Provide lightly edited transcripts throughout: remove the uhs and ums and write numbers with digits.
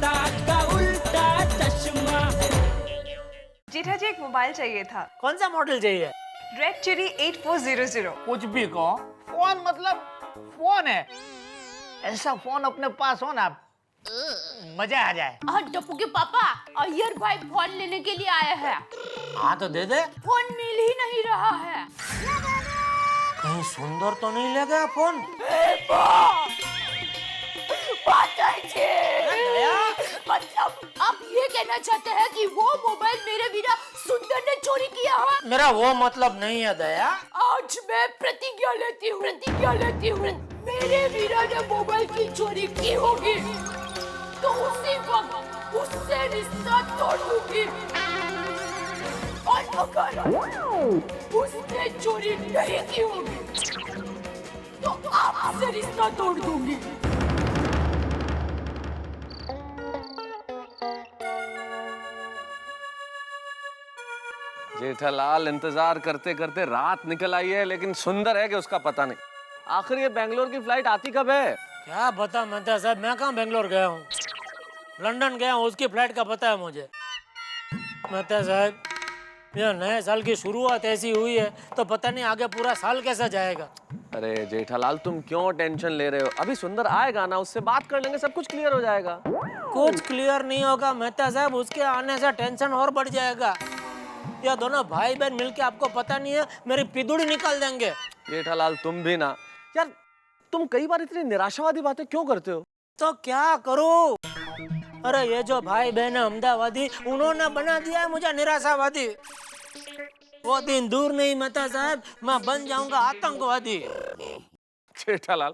चश्मा का उल्टा चश्मा। जेठा जी एक मोबाइल चाहिए था। कौन सा मॉडल चाहिए? रेड चिरी 8400। कुछ भी कहो, फोन मतलब फोन है। ऐसा फोन अपने पास हो ना, मजा आ जाए। टप्पू के पापा, अय्यर भाई फोन लेने के लिए आए हैं। हाँ तो दे दे। फोन मिल ही नहीं रहा है। कहीं सुंदर तो नहीं ले गया फोन? मतलब आप ये कहना चाहते हैं कि वो मोबाइल मेरे बिना सुंदर ने चोरी किया है? मेरा वो मतलब नहीं है दया। आज मैं प्रतिज्ञा लेती हूँ मेरे वीरा ने मोबाइल की चोरी की होगी तो उसी वक्त उससे रिश्ता तोड़ दूंगी, और अगर उसने चोरी नहीं की होगी तो आपसे रिश्ता तोड़ दूंगी। जेठालाल, इंतजार करते करते रात निकल आई है, लेकिन सुंदर है कि उसका पता नहीं। आखिर ये बेंगलोर की फ्लाइट आती कब है? क्या पता मेहता साहब, मैं कहाँ बेंगलोर गया हूँ, लंदन गया हूँ, उसकी फ्लाइट का पता है मुझे। मेहता साहब, ये नए साल की शुरुआत ऐसी हुई है तो पता नहीं आगे पूरा साल कैसा जाएगा। अरे जेठालाल, तुम क्यों टेंशन ले रहे हो? अभी सुंदर आएगा ना, उससे बात कर लेंगे, सब कुछ क्लियर हो जाएगा। कुछ क्लियर नहीं होगा मेहता साहब, उसके आने से टेंशन और बढ़ जाएगा। ये दोनों भाई बहन मिलके, आपको पता नहीं है, मेरी पिदुड़ी निकाल देंगे। जेठालाल, तुम भी ना यार, तुम कई बार इतनी निराशावादी बातें क्यों करते हो? तो क्या करूं? अरे ये जो भाई बहन है अहमदाबादी, उन्होंने बना दिया है मुझे निराशावादी। वो दिन दूर नहीं मेहता साहब, मैं बन जाऊंगा आतंकवादी। जेठालाल,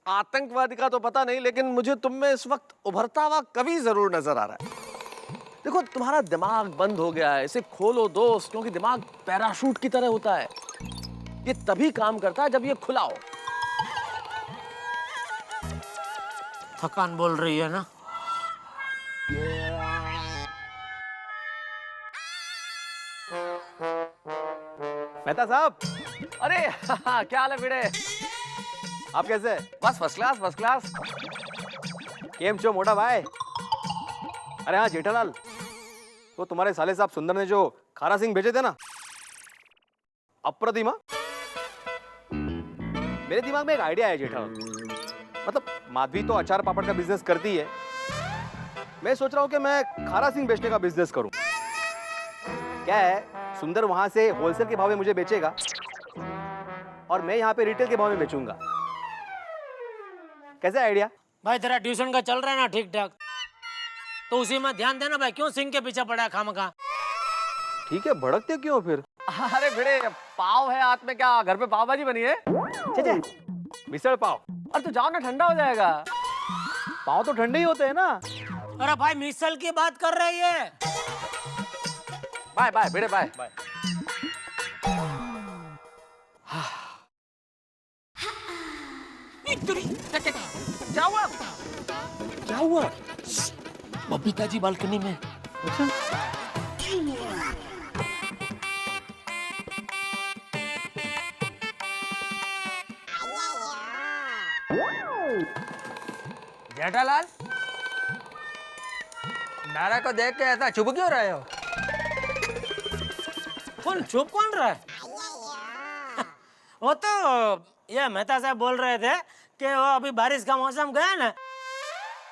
आतंकवादी का तो पता नहीं, लेकिन मुझे तुम में इस वक्त उभरता हुआ कवि जरूर नजर आ रहा है। देखो, तुम्हारा दिमाग बंद हो गया है, इसे खोलो दोस्त, क्योंकि दिमाग पैराशूट की तरह होता है। ये तभी काम करता है जब ये खुला हो। थकान बोल रही है ना? मेहता साहब, अरे क्या हाल है भिड़े? आप कैसे? बस फर्स्ट क्लास, फर्स्ट क्लास। केम छो मोटा भाई? अरे हाँ जेठालाल, तो तुम्हारे साले साहब सुंदर ने जो खारा सिंह भेजे थे ना, अप्रतिमा। मेरे दिमाग में एक आइडिया है जेठालाल। मतलब माधवी तो अचार पापड़ का बिजनेस करती है, मैं सोच रहा हूँ कि मैं खारा सिंह बेचने का बिजनेस करूँ। क्या है, सुंदर वहां से होलसेल के भाव में मुझे बेचेगा और मैं यहाँ पे रिटेल के भाव में बेचूंगा। कैसा आइडिया? भाई तेरा ट्यूशन का चल रहा है ना ठीक ठाक, तो उसी में ध्यान देना भाई। क्यों सिंह के पीछे पड़ा है खामखा? ठीक है, भड़कते क्यों फिर? अरे भिड़े, पाव है हाथ में, क्या घर पे पाव भाजी बनी है? मिसल पाव। अरे तो जाओ ना, ठंडा हो जाएगा। पाव तो ठंडे ही होते हैं ना। अरे भाई मिसल की बात कर रही है। बाय बाय भिड़े, बाय बाय। क्या हुआ? क्या हुआ? बबीता जी बालकनी में। जेठालाल, नारा को देख के ऐसा चुप क्यों रहे हो? कौन चुप कौन रहा है? वो तो ये मेहता साहब बोल रहे थे कि वो अभी बारिश का मौसम गया ना,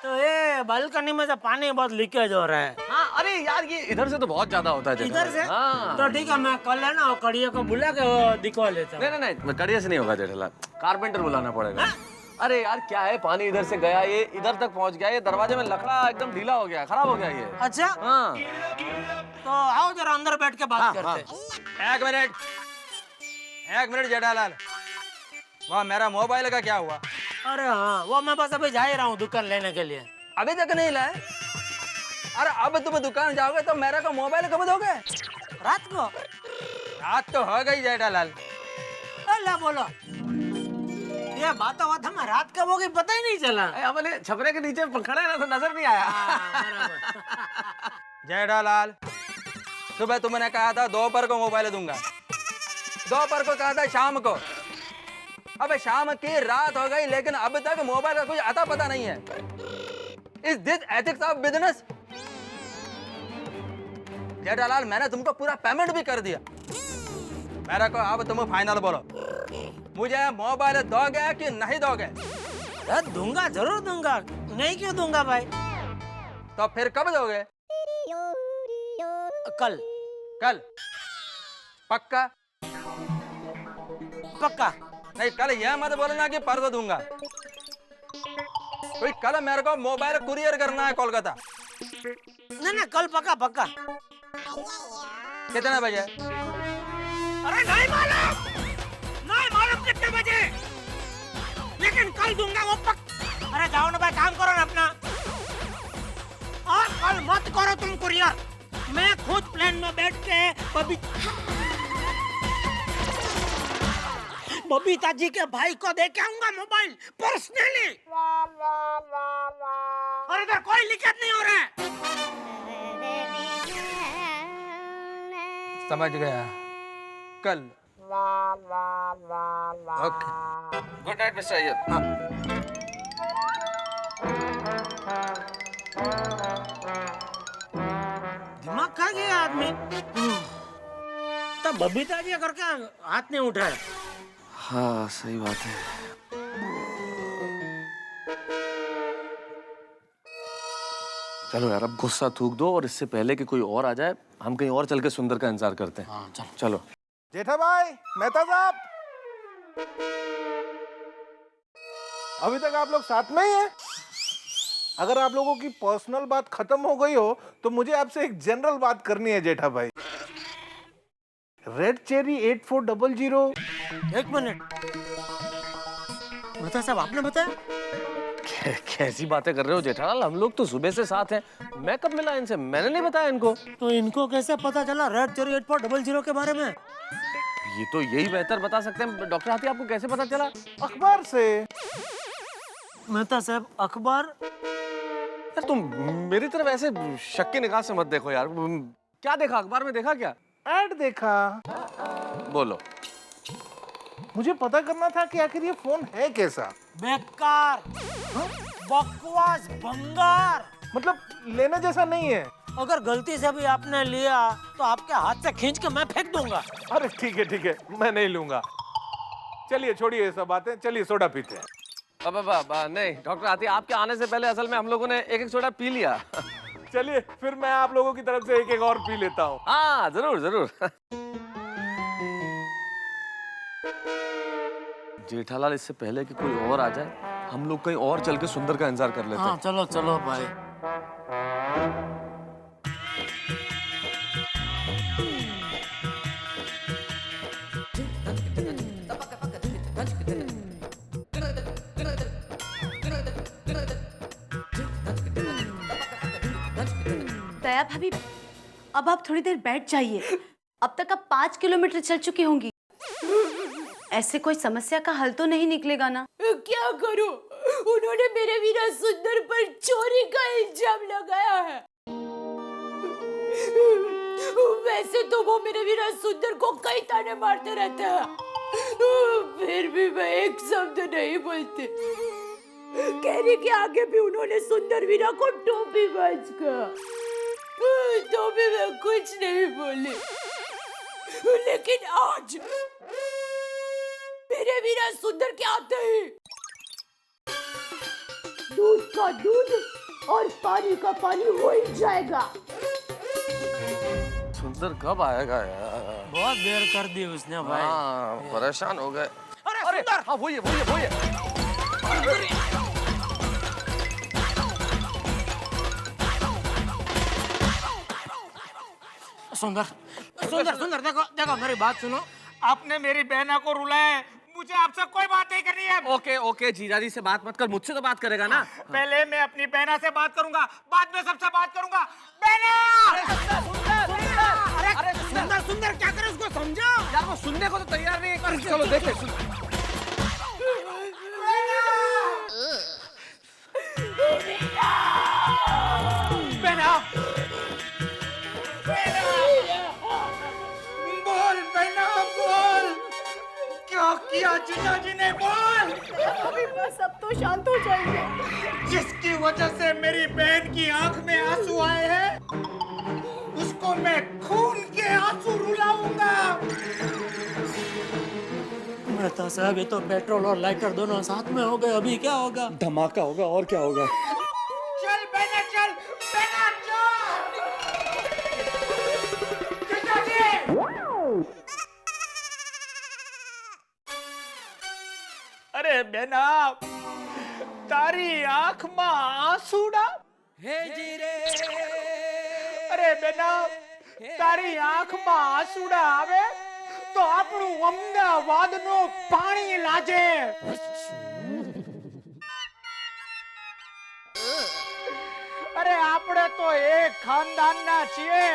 तो ये बालकनी में से पानी बहुत लीकेज हो रहा है। हाँ, अरे यार, ये इधर से तो बहुत ज्यादा होता है। इधर से? हाँ। तो ठीक है, मैं कल है ना वो कड़िया को बुला के वो दिखवा लेता हूँ। नहीं, कड़िया से नहीं होगा जेठालाल, कारपेंटर बुलाना पड़ेगा। अरे यार, क्या है, पानी इधर से गया, ये इधर तक पहुंच गया, ये दरवाजे में लकड़ा एकदम ढीला हो गया, खराब हो गया ये। अच्छा, हाँ। तो आओ जरा अंदर बैठ के बात करते। एक मिनट जेठालाल, वहाँ मेरा मोबाइल का क्या हुआ? अरे हाँ, वो मैं बस अभी जा ही रहा हूँ दुकान लेने के लिए। अभी तक नहीं लाए? अरे अब तुम दुकान जाओगे तो मेरा को मोबाइल कब दोगे? रात को? रात तो हो गई जेठालाल। अल्लाह बोलो, ये बात हमें रात कब होगी पता ही नहीं चला। हमारे छपरे के नीचे खड़े ना, तो नजर नहीं आया। जेठालाल, सुबह तुमने कहा था दोपहर को मोबाइल दूंगा, दोपहर को कहा था शाम को। अब शाम की रात हो गई, लेकिन अब तक मोबाइल का कुछ अता पता नहीं है। Is this ethics of business? Jethalal, मैंने तुमको पूरा पेमेंट भी कर दिया। मेरे को अब तुम फाइनल बोलो, मुझे मोबाइल दोगे कि नहीं दोगे? अरे दूंगा, जरूर दूंगा, नहीं क्यों दूंगा भाई। तो फिर कब दोगे? कल। कल? पक्का? पक्का। नहीं, कल यह मत बोलना कि परसों दूंगा। कोई कल मेरे को मोबाइल कुरियर करना है कोलकाता। नहीं, कल पक्का पक्का। कितने बजे? अरे नहीं मालूम कितने बजे, लेकिन कल दूंगा वो अरे जाओ ना भाई, काम करो ना अपना। और कल मत करो तुम कुरियर, मैं खुद प्लेन में बैठ के बबीता जी के भाई को दे के आऊंगा मोबाइल पर्सनली। और इधर कोई दिक्कत नहीं हो रहा है। समझ गया, कल। Okay, good night mister Iyer. दिमाग खा गया आदमी। तब बबीता जी करके हाथ नहीं उठाया। हाँ सही बात है। चलो यार, अब गुस्सा थूक दो और इससे पहले कि कोई और आ जाए, हम कहीं और चल के सुंदर का इंतजार करते हैं। हाँ, चलो। चलो। जेठा भाई, मेहता साहब, अभी तक आप लोग साथ में ही हैं? अगर आप लोगों की पर्सनल बात खत्म हो गई हो तो मुझे आपसे एक जनरल बात करनी है जेठा भाई। Red cherry 8400। एक मिनट, बता साहब, आपने बताया? कैसी बातें कर रहे हो जेठालाल, हम लोग तो सुबह से साथ हैं। मैं कब मिला इनसे? मैंने नहीं बताया इनको। तो इनको कैसे पता चला रेड चेरी 8400 के बारे में? ये तो यही बेहतर बता सकते हैं। डॉक्टर हाथी, आपको कैसे पता चला? अखबार से। मेहता साहब, अखबार? यार तुम मेरी तरफ ऐसे शक की निगाह से मत देखो यार। क्या देखा अखबार में? देखा क्या? ऐड देखा। बोलो। मुझे पता करना था कि आखिर ये फोन है कैसा। बेकार, बकवास, भंगार। मतलब लेने जैसा नहीं है। अगर गलती से भी आपने लिया तो आपके हाथ से खींच के मैं फेंक दूंगा। अरे ठीक है, मैं नहीं लूंगा। चलिए छोड़िए ये सब बातें, चलिए सोडा पीते हैं। अब नहीं डॉक्टर हाथी, आपके आने से पहले असल में हम लोगों ने एक सोडा पी लिया। चलिए फिर मैं आप लोगों की तरफ से एक और पी लेता हूँ। हाँ जरूर। जेठालाल, इससे पहले कि कोई और आ जाए, हम लोग कहीं और चल के सुंदर का इंतजार कर लेते हैं। हाँ, चलो भाई। दया भाभी, अब आप थोड़ी देर बैठ जाइए। अब तक आप 5 किलोमीटर चल चुकी होंगी। ऐसे कोई समस्या का हल तो नहीं निकलेगा ना? क्या करूं? उन्होंने मेरे वीरा सुंदर पर चोरी का इल्जाम लगाया है। वैसे तो वो मेरे वीरा सुंदर को कई ताने मारते रहते हैं, फिर भी मैं एक शब्द नहीं बोलती। कहने के आगे भी उन्होंने सुंदर वीरा को टोपी बाज कहा, तो भी मैं कुछ नहीं बोली। लेकिन आज मेरे वीरा सुंदर के आते ही दूध का दूध और पानी का पानी हो ही जाएगा। सुंदर कब आएगा यार? बहुत देर कर दी उसने भाई। हाँ, परेशान हो गए। अरे सुंदर! हाँ वो ये। सुंदर, देखो मेरी बात सुनो। आपने मेरी बहना को रुलाया है, मुझे आपसे कोई बात नहीं करनी है। ओके जीजा जी से बात मत कर, मुझसे तो बात करेगा ना। पहले मैं अपनी बहना से बात करूंगा, बाद में सबसे बात करूंगा। बहना! अरे सुंदर क्या करे, उसको समझो यार, वो सुनने को तो तैयार नहीं है। चलो देखते। बहना! बोल बहना, बोल। क्या किया जीजाजी ने बोल। अभी बस अब तो शांत हो जाइए। जिसकी वजह से मेरी बहन की आंख में आंसू आए हैं, उसको मैं खून के आंसू रुलाऊंगा। मेहता साहब, ये तो पेट्रोल और लाइटर दोनों साथ में हो गए, अभी क्या होगा? धमाका होगा और क्या होगा। चल बहना चल, बहना चल। जीजाजी। अरे बेना, तारी आंख में आंसूડા अरे बेना, तारी आंख में आंसूડા આવે તો આપણું અમદાવાદનું પાણી લાજે। અરે આપણે તો એક ખાનદાનના છીએ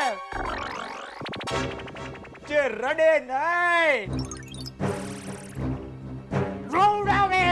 જે રડે નહીં, રોવડાવે।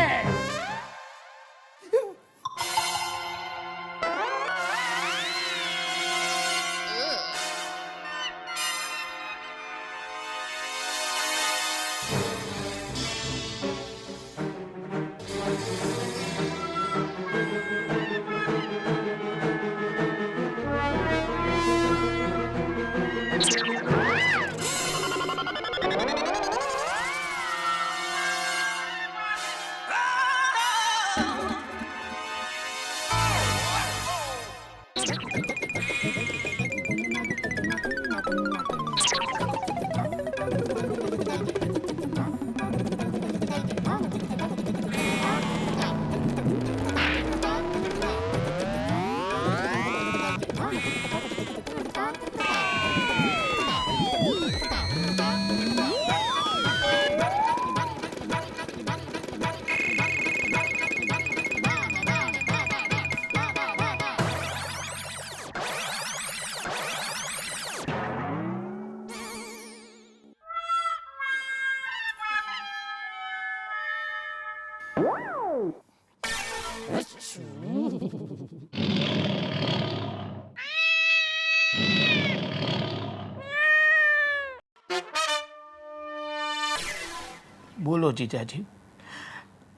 बोलो जीजाजी,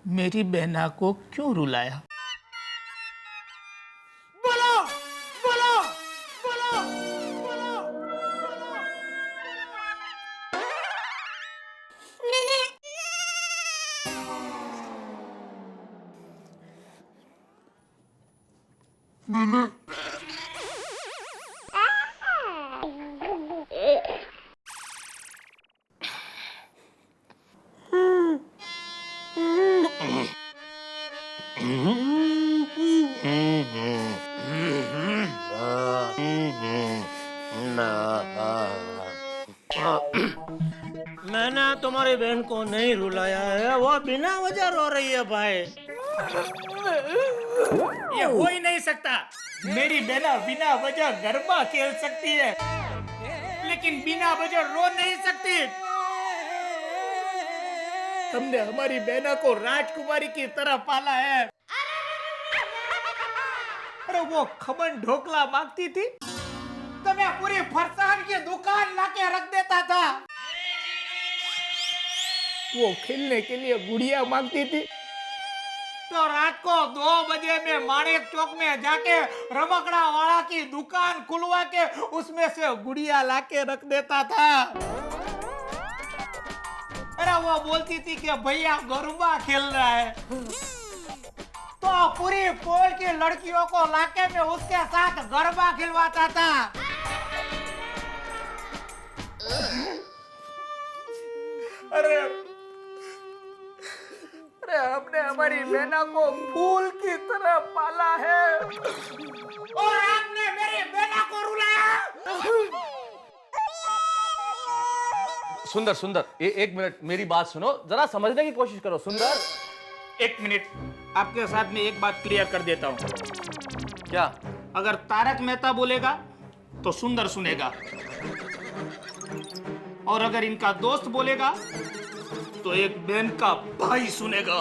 मेरी बहना को क्यों रुलाया? बोलो बोलो बोलो बोलो। मैंने तुम्हारी बहन को नहीं रुलाया है, वो बिना वजह रो रही है भाई। ये हो ही नहीं सकता। मेरी बहना बिना वजह गरबा खेल सकती है, लेकिन बिना वजह रो नहीं सकती। हमने हमारी बहना को राजकुमारी की तरह पाला है। अरे वो खमन ढोकला मांगती थी तो मैं पूरी फरसान की दुकान लाके रख देता था। वो खेलने के लिए गुड़िया मांगती थी तो रात को 2 बजे में माणिक चौक में जाके रमकड़ा वाला की दुकान खुलवा के उसमें से गुड़िया लाके रख देता था। अरे वो बोलती थी कि भैया गरबा खेल रहा है, तो पूरी पोल की लड़कियों को लाके मैं उसके साथ गरबा खिलवाता था। अरे हमने हमारी बहना को फूल की तरह पाला है और आपने मेरी बहना को रुलाया। सुंदर सुंदर, एक मिनट मेरी बात सुनो, जरा समझने की कोशिश करो। सुंदर, 1 मिनट, आपके साथ में एक बात क्लियर कर देता हूँ। क्या? अगर तारक मेहता बोलेगा तो सुंदर सुनेगा, और अगर इनका दोस्त बोलेगा तो एक बहन का भाई सुनेगा।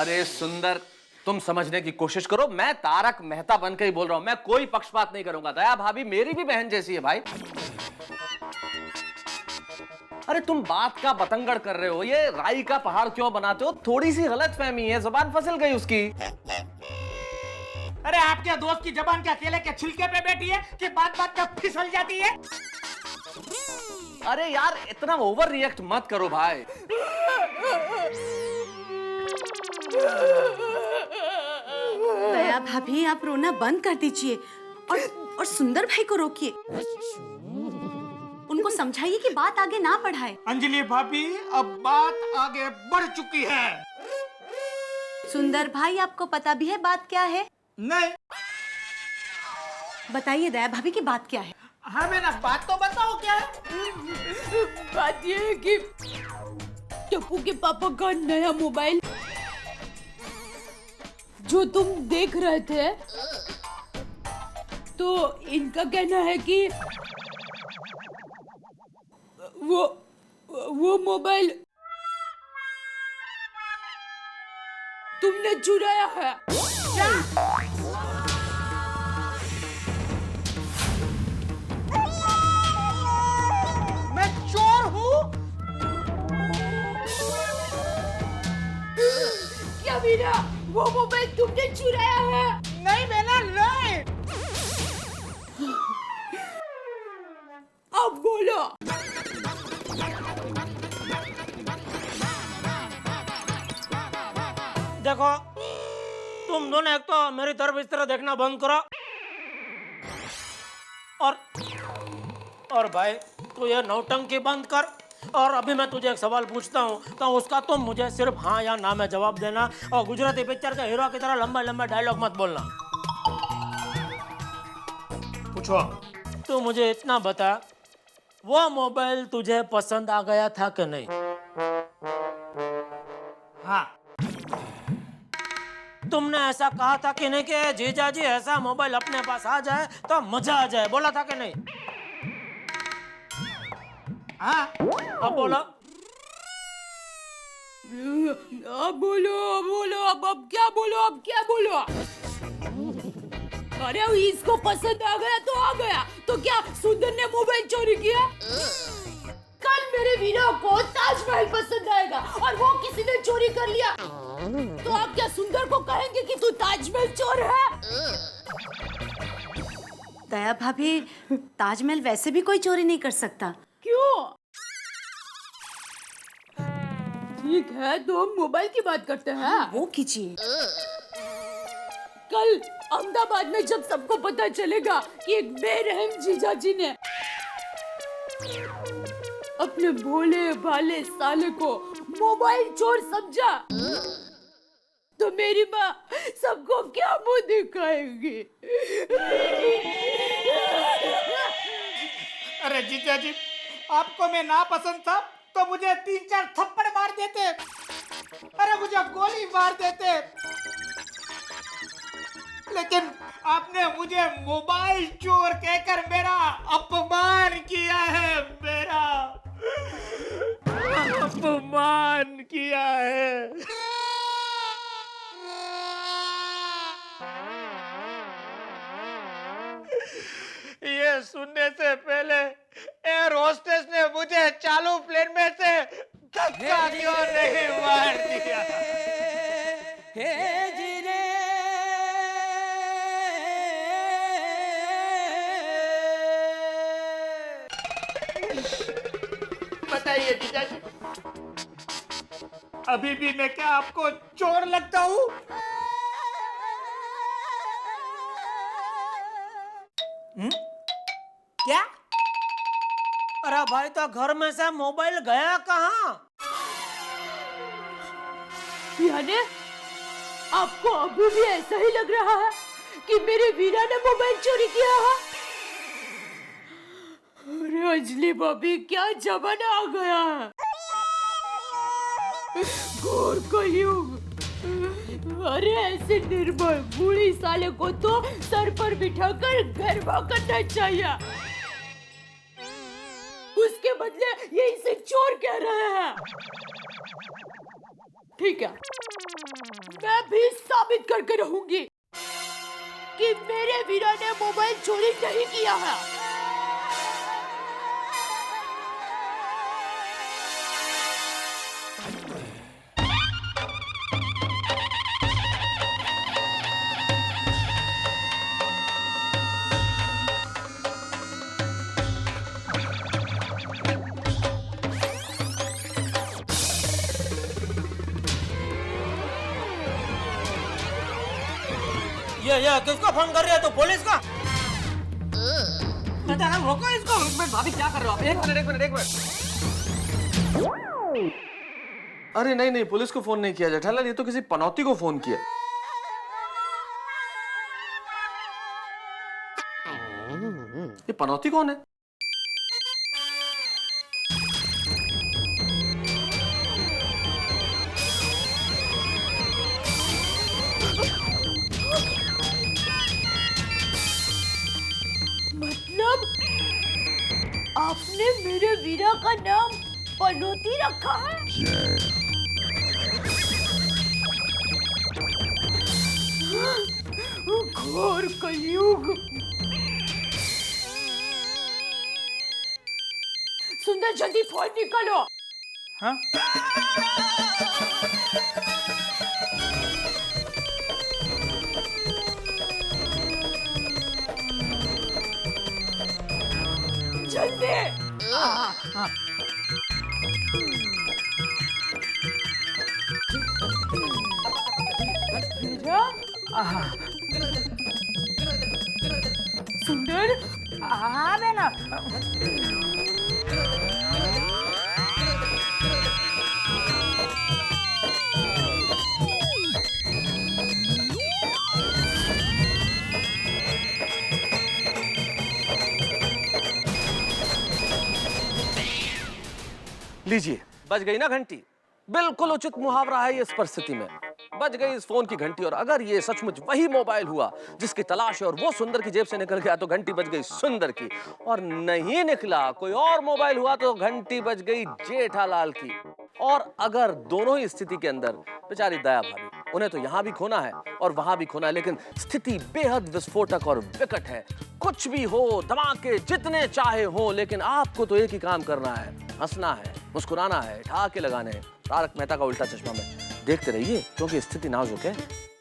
अरे सुंदर, तुम समझने की कोशिश करो। मैं तारक मेहता बनकर ही बोल रहा हूं, मैं कोई पक्षपात नहीं करूंगा। दया भाभी मेरी भी बहन जैसी है भाई। अरे तुम बात का बतंगड़ कर रहे हो, ये राई का पहाड़ क्यों बनाते हो? थोड़ी सी गलतफहमी है, जुबान फिसल गई उसकी। अरे आपके दोस्त की जबान क्या केले के छिलके पे बैठी है कि बात बात में फिसल जाती है? अरे यार इतना ओवर रिएक्ट मत करो भाई। दया भाभी आप रोना बंद कर दीजिए और सुंदर भाई को रोकिए, उनको समझाइए कि बात आगे ना बढ़ाए। अंजलि भाभी अब बात आगे बढ़ चुकी है। सुंदर भाई आपको पता भी है बात क्या है? नहीं। बताइए दया भाभी की बात क्या है? हाँ मैंने बात तो बताओ क्या है? बात ये है कि टप्पू के पापा का नया मोबाइल जो तुम देख रहे थे, तो इनका कहना है कि वो मोबाइल तुमने चुराया है। क्या? मैं चोर हूँ? क्या मीरा, वो मोबाइल तुमने चुराया है? नहीं बेला नहीं। अब बोलो। देखो तुम दोनों एक तो मेरी तरफ इस तरह देखना बंद करो, और भाई तू ये नौटंकी बंद कर। और अभी मैं तुझे एक सवाल पूछता हूँ तो उसका तुम मुझे सिर्फ हाँ या ना में जवाब देना, और गुजराती पिक्चर के हीरो की तरह लंबा लंबा डायलॉग मत बोलना। पूछो। तू मुझे इतना बता, वो मोबाइल तुझे पसंद आ गया था कि नहीं? हाँ। तुमने ऐसा कहा था कि नहीं कि जीजा जी ऐसा मोबाइल अपने पास आ जाए तो मजा आ जाए, बोला था कि नहीं? हाँ। अब बोलो। अब बोलो, अब क्या बोलो? अरे इसको पसंद आ गया तो क्या सुंदर ने मोबाइल चोरी किया? कल मेरे वीरा को ताजमहल पसंद आएगा और वो किसी ने चोरी कर लिया, तो आप क्या सुंदर को कहेंगे कि तू ताजमहल चोर है? दया भाभी ताजमहल वैसे भी कोई चोरी नहीं कर सकता। क्यों? ठीक है, तो हम मोबाइल की बात करते हैं। वो कीजिए। कल अहमदाबाद में जब सबको पता चलेगा कि एक बेरहम जीजाजी ने अपने भोले भाले साले को मोबाइल चोर समझा, तो मेरी माँ सबको क्या मुंह दिखाएगी? अरे जीजा जी, आपको मैं ना पसंद था तो मुझे 3-4 थप्पड़ मार देते, अरे मुझे गोली मार देते, लेकिन आपने मुझे मोबाइल चोर कहकर मेरा अपमान किया है, मेरा अपमान किया है। ये सुनने से पहले एयर होस्टेस ने मुझे चालू प्लेन में से धक्का क्यों नहीं मार दिया? बताइए जीजा जी, अभी भी मैं क्या आपको चोर लगता हूँ? क्या? अरे भाई तो घर में से मोबाइल गया कहाँ? यानी आपको अभी भी ऐसा ही लग रहा है कि मेरे वीरा ने मोबाइल चोरी किया है? अरे अंजलि भाभी, क्या जमाना आ गया है, घोर कलयुग। अरे ऐसे निर्बल बूढ़ी साले को तो सर पर बिठाकर गरबा करना चाहिए, उसके बदले ये इसे चोर कह रहे हैं। ठीक है, मैं भी साबित करके रहूंगी कि मेरे वीरा ने मोबाइल चोरी नहीं किया है। ये किसको फोन कर रही है तू? पुलिस का? रोको इसको। एक मिनट भाभी, क्या कर रहे हो आप? एक मिनट। अरे नहीं नहीं, पुलिस को फोन नहीं किया जेठालाल, ये तो किसी पनौती को फोन किया। ये पनौती कौन है? मतलब आपने मेरे वीरा का नाम पनौती रखा है? घोर कलयुग। सुंदर जल्दी फोन निकालो। हाँ? जल्दी। वीरा? सुंदर? हाँ बेना। लीजिए, बज गई ना घंटी। बिल्कुल उचित मुहावरा है ये इस परिस्थिति में। बज गई इस फोन की घंटी, और अगर ये सचमुच वही मोबाइल हुआ जिसकी तलाश है और वो सुंदर की जेब से निकल गया तो घंटी बज गई सुंदर की, और नहीं निकला कोई और मोबाइल हुआ तो घंटी बज गई जेठालाल की। और अगर दोनों ही स्थिति के अंदर बेचारी दया भाभी, उन्हें तो यहाँ भी खोना है और वहां भी खोना है, लेकिन स्थिति बेहद विस्फोटक और विकट है। कुछ भी हो, धमाके जितने चाहे हो, लेकिन आपको तो एक ही काम करना है, हंसना है, मुस्कुराना है, ठहाके लगाने हैं। तारक मेहता का उल्टा चश्मा में देखते रहिए, क्योंकि स्थिति नाजुक है।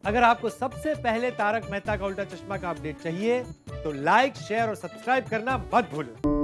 अगर आपको सबसे पहले तारक मेहता का उल्टा चश्मा का अपडेट चाहिए तो लाइक, शेयर और सब्सक्राइब करना मत भूलें।